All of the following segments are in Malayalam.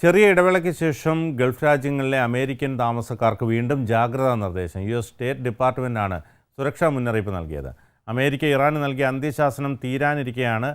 ചെറിയ ഇടവേളയ്ക്ക് ശേഷം ഗൾഫ് രാജ്യങ്ങളിലെ അമേരിക്കൻ താമസക്കാർക്ക് വീണ്ടും ജാഗ്രതാ നിർദ്ദേശം. യുഎസ് സ്റ്റേറ്റ് ഡിപ്പാർട്ട്മെൻറ്റാണ് സുരക്ഷാ മുന്നറിയിപ്പ് നൽകിയത്. അമേരിക്ക ഇറാന് നൽകിയ അന്ത്യശാസനം തീരാനിരിക്കെയാണ്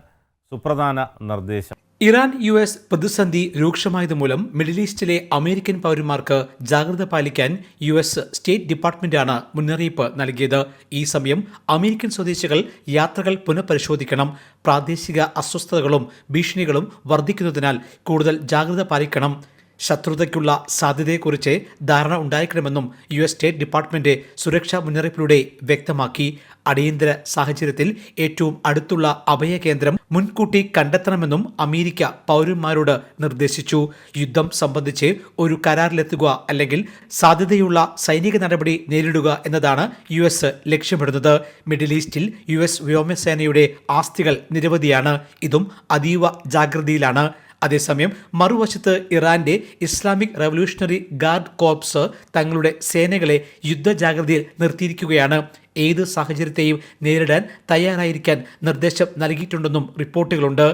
സുപ്രധാന നിർദ്ദേശം. ഇറാൻ US പ്രതിസന്ധി രൂക്ഷമായതുമൂലം മിഡിൽ ഈസ്റ്റിലെ അമേരിക്കൻ പൗരന്മാർക്ക് ജാഗ്രത പാലിക്കാൻ US സ്റ്റേറ്റ് ഡിപ്പാർട്ട്മെന്റാണ് മുന്നറിയിപ്പ് നൽകിയത്. ഈ സമയം അമേരിക്കൻ സ്വദേശികൾ യാത്രകൾ പുനഃപരിശോധിക്കണം. പ്രാദേശിക അസ്വസ്ഥതകളും ഭീഷണികളും വർദ്ധിക്കുന്നതിനാൽ കൂടുതൽ ജാഗ്രത പാലിക്കണം. ശത്രുതയ്ക്കുള്ള സാധ്യതയെക്കുറിച്ച് ധാരണ ഉണ്ടായിരിക്കണമെന്നും US സ്റ്റേറ്റ് ഡിപ്പാർട്ട്മെന്റ് സുരക്ഷാ മുന്നറിയിപ്പിലൂടെ വ്യക്തമാക്കി. അടിയന്തര സാഹചര്യത്തിൽ ഏറ്റവും അടുത്തുള്ള അഭയകേന്ദ്രം മുൻകൂട്ടി കണ്ടെത്തണമെന്നും അമേരിക്ക പൗരന്മാരോട് നിർദ്ദേശിച്ചു. യുദ്ധം സംബന്ധിച്ച് ഒരു കരാറിലെത്തുക അല്ലെങ്കിൽ സാധ്യതയുള്ള സൈനിക നടപടി നേരിടുക എന്നതാണ് US ലക്ഷ്യമിടുന്നത്. മിഡിൽ ഈസ്റ്റിൽ US വ്യോമസേനയുടെ ആസ്തികൾ നിരവധിയാണ്. ഇതും അതീവ ജാഗ്രതയിലാണ്. അതേസമയം മറുവശത്ത് ഇറാന്റെ ഇസ്ലാമിക് റവല്യൂഷണറി ഗാർഡ് കോർപ്സ് തങ്ങളുടെ സേനകളെ യുദ്ധജാഗ്രതയിൽ നിർത്തിയിരിക്കുകയാണ്. ഏത് സാഹചര്യത്തെയും നേരിടാൻ തയ്യാറായിരിക്കാൻ നിർദ്ദേശം നൽകിയിട്ടുണ്ടെന്നും റിപ്പോർട്ടുകളുണ്ട്.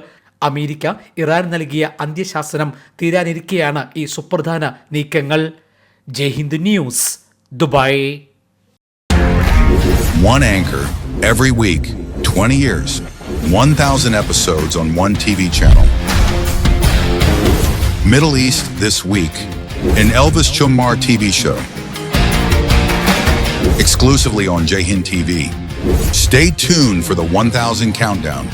അമേരിക്ക ഇറാൻ നൽകിയ അന്ത്യശാസനം തീരാനിരിക്കെയാണ് ഈ സുപ്രധാന നീക്കങ്ങൾ. Jaihind news, Dubai. One anchor every week, 20 years, 1,000 episodes on one TV channel. Middle East This Week, an Elvis Chumar TV show. Exclusively on Jayhind TV. Stay tuned for the 1000 countdown.